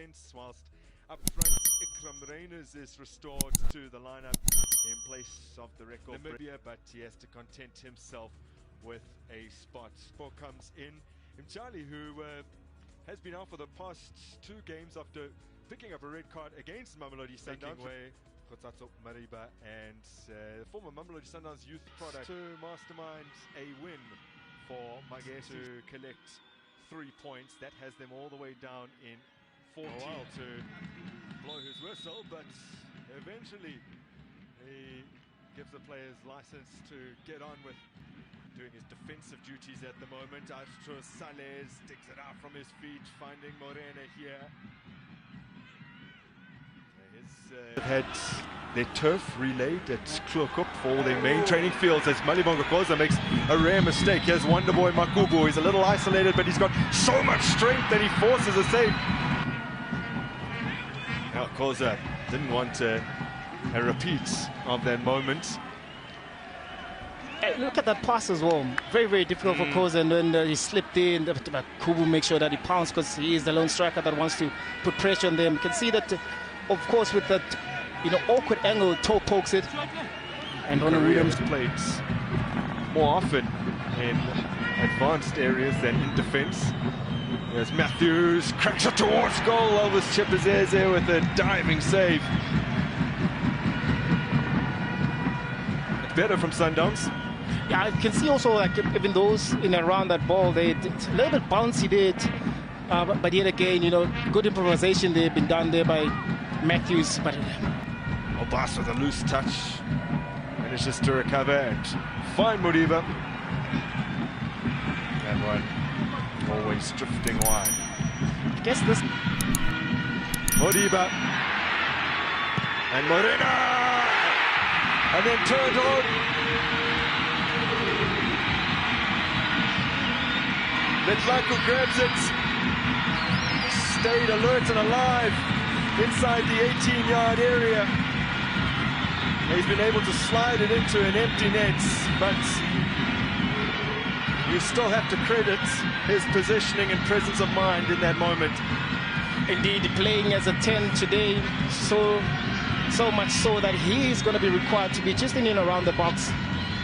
defence, whilst up front Ikram Reyners is restored to the lineup in place of the record Namibia, but he has to content himself with a spot. Sport comes in Mchali, who has been out for the past 2 games after picking up a red card against Mamelodi Sundowns. Mariba and the former Mamelodi Sundowns youth product to mastermind a win for Magesi to collect 3 points. That has them all the way down in 14 to blow his whistle, but eventually he gives the players license to get on with doing his defensive duties at the moment. Astro Sales digs it out from his feet, finding Morena here. Had their turf relayed at Klokop for their main training fields as Malibonga Koza makes a rare mistake. Here's Wonderboy Makubu. He's a little isolated, but he's got so much strength that he forces a save. Now Koza didn't want a repeat of that moment. Hey, look at that pass as well. Very, very difficult for Koza, and then he slipped in. Kubu makes sure that he pounced because he is the lone striker that wants to put pressure on them. You can see that. Of course, with that, awkward angle, toe pokes it, and Ronald Williams plays more often in advanced areas than in defence. There's Matthews, cracks it towards goal. Elvis Chipazeze with a diving save. Better from Sundowns. Yeah, I can see also like even those in and around that ball, it's a little bit bouncy there. But yet again, good improvisation they've been done there by Matthews, but Obas with a loose touch manages to recover and find Modiba. That one always drifting wide. I guess this Modiba and Morena, and then turned on. Letlaku grabs it, stayed alert and alive inside the 18-yard area. He's been able to slide it into an empty net, but you still have to credit his positioning and presence of mind in that moment. Indeed, playing as a 10 today, so much so that he is going to be required to be just in and around the box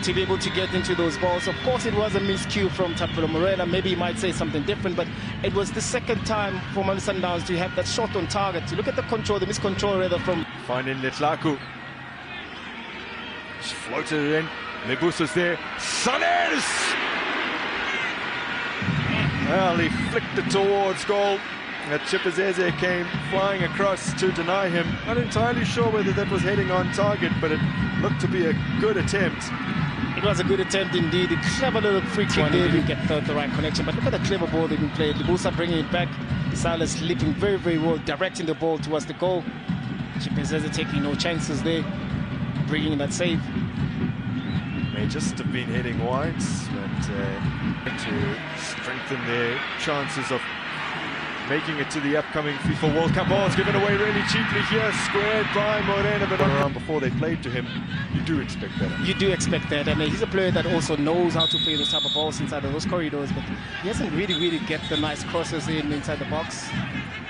to be able to get into those balls. Of course, it was a miscue from Tapelo Morena. Maybe he might say something different, but it was the second time for Mamelodi Sundowns to have that shot on target. To look at the control, the miscontrol rather from... Finding Letlaku. Just floated it in. Lebusa's there. Sales! Well, he flicked it towards goal. Chipazeze came flying across to deny him. Not entirely sure whether that was heading on target, but it looked to be a good attempt. It was a good attempt indeed. A clever little free kick there. Didn't get the right connection, but look at the clever ball they've been played. Lebusa bringing it back. Silas leaping very, very well, directing the ball towards the goal. Chipazeze taking no chances there, bringing in that save. May just have been heading wide, but to strengthen their chances of making it to the upcoming FIFA World Cup. Oh, it's given away really cheaply here, squared by Morena, but around before they played to him, you do expect better. You do expect that. I mean, he's a player that also knows how to play those type of balls inside of those corridors, but he hasn't really get the nice crosses in inside the box.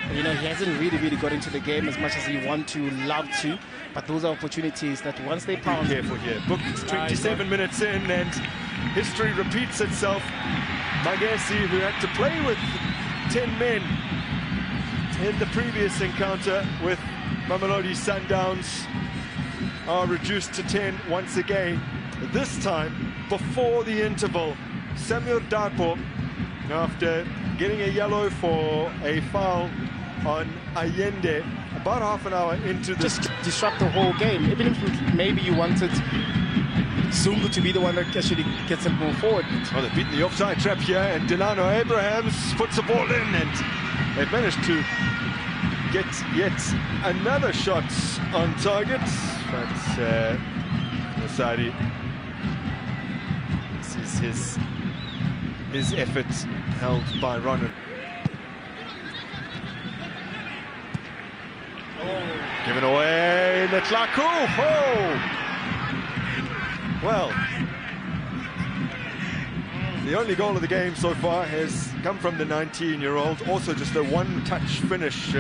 He hasn't really got into the game as much as he want to, love to, but those are opportunities that once they pound... Be careful here. Booked 27 minutes in, and history repeats itself. Magesi, who had to play with 10 men in the previous encounter with Mamelodi Sundowns, are reduced to 10 once again. This time, before the interval, Samuel Darpo, after getting a yellow for a foul on Allende, about half an hour into the... Just disrupt the whole game. Even if maybe you wanted Zungu to be the one that actually gets it more forward. Well, they've beaten the offside trap here, and Delano Abrahams puts the ball in, and they've managed to get yet another shot on target. But Musadi sees his effort held by Ronan. Given away, Letlaku. Oh! Well, The only goal of the game so far has come from the 19-year-old. Also just a one-touch finish,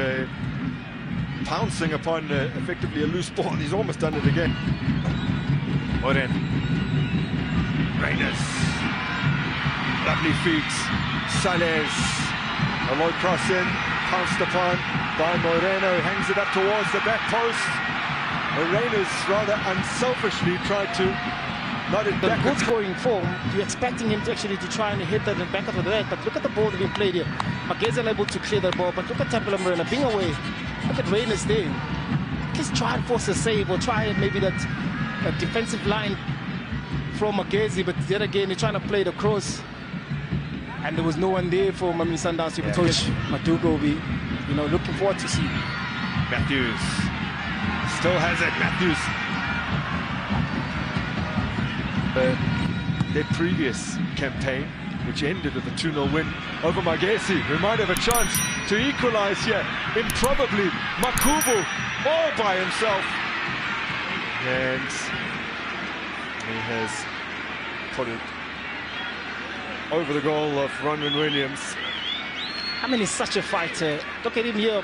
pouncing upon effectively a loose ball. He's almost done it again. Oren. Reyners. Lovely feet. Sales. A low cross in. Pounced upon by Moreno. Hangs it up towards the back post. Reyners rather unselfishly tried to nod it back. Good scoring form. You're expecting him to actually try and hit that in the back of the net. But look at the ball that being played here. Magezi unable to clear the ball. But look at Tapela Moreno being away. Look at Reyners there. Just try and force a save or try maybe that defensive line from Magezi. But yet again, he's trying to play the cross. And there was no one there for SUNDOWNS. Yeah. Coach Madugo will be, looking forward to see. Matthews still has it. Matthews. Their previous campaign, which ended with a 2-0 win over Magezi, who might have a chance to equalize here. Improbably, Makubu all by himself. And he has put it over the goal of Ronwin Williams. I mean, he's such a fighter. Look at him here,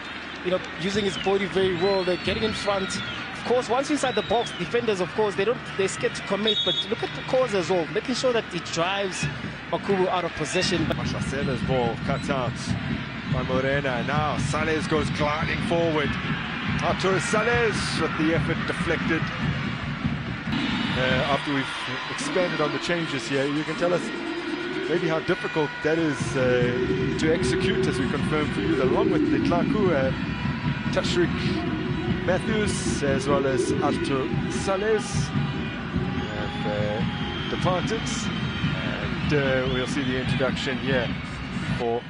using his body very well. They're getting in front. Of course, once inside the box, defenders, of course, they're scared to commit. But look at the cause as well, making sure that he drives Makubu out of position. Mashasela's ball cut out by Morena. Now Sales goes gliding forward. Artur Sales with the effort deflected. After we've expanded on the changes here, you can tell us maybe how difficult that is to execute, as we confirm for you, along with the Tlaku, Tashrik Matthews, as well as Artur Sales have departed. And we'll see the introduction here for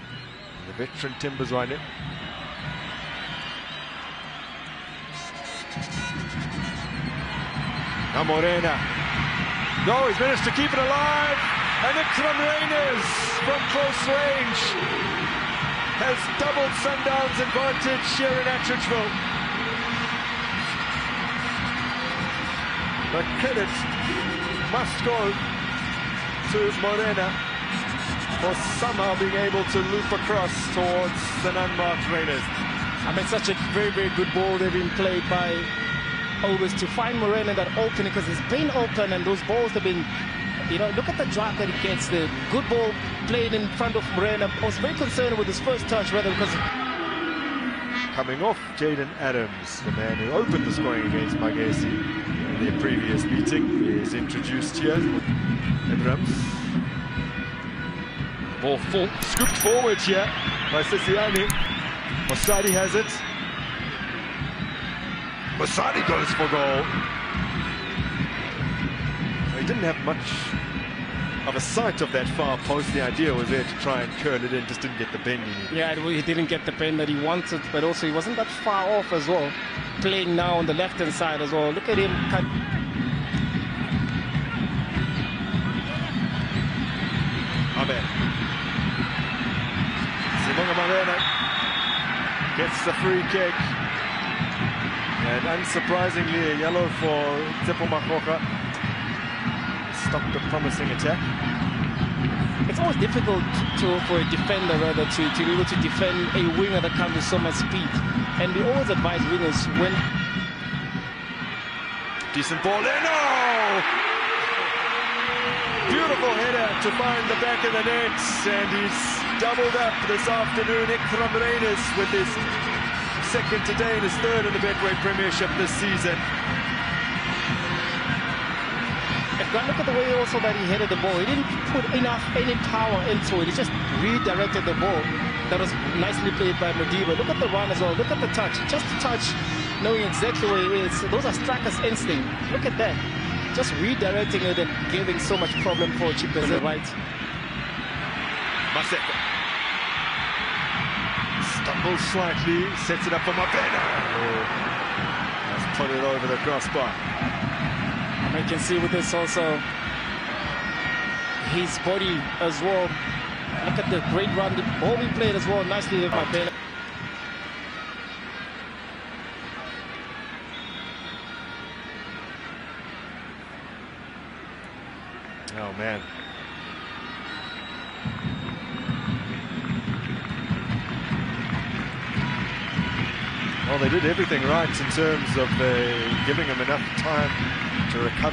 the veteran Timbuzwane. Now Morena. No, he's managed to keep it alive. And Ikram Reyners from close range has doubled SUNDOWNS' advantage here in Atteridgeville. But credit must go to Morena for somehow being able to loop across towards the unmarked Reyners. I mean, such a very, very good ball they've been played by always to find Morena that opening, because he's been open and those balls have been, look at the drive that he gets. The good ball played in front of Morena. I was very concerned with his first touch, rather, because coming off Jaden Adams, the man who opened the scoring against Magezi in their previous meeting, is introduced here. Abrams. Ball scooped forward here by Sisiani. Mosadi has it. Mosadi goes for goal. He didn't have much of a sight of that far post. The idea was there to try and curl it in, just didn't get the bend he needed. Yeah, he didn't get the bend that he wanted, but also he wasn't that far off as well. Playing now on the left-hand side as well. Look at him. Amen. Simonga Morena gets the free kick. And unsurprisingly, a yellow for Tsepo Makoka. Stopped a promising attack. It's always difficult for a defender, rather, to be able to defend a winger that comes with so much speed. And we always advise wingers when... Decent ball in. Oh! Beautiful header to find the back of the net. And he's doubled up this afternoon. Ikram Reyners with his second today and his third in the Betway Premiership this season. Look at the way also that he headed the ball. He didn't put any power into it. He just redirected the ball. That was nicely played by Modiba. Look at the run as well. Look at the touch. Just a touch, knowing exactly where it is. Those are striker's instinct. Look at that. Just redirecting it and giving so much problem for Chippers. Right. Maseko. Stumbles slightly, sets it up for Mapena. Has put it over the crossbar. I can see with this also his body as well. Look at the great run, the ball we played as well, nicely with Mapena. Oh man. Well, they did everything right in terms of giving him enough time to recover.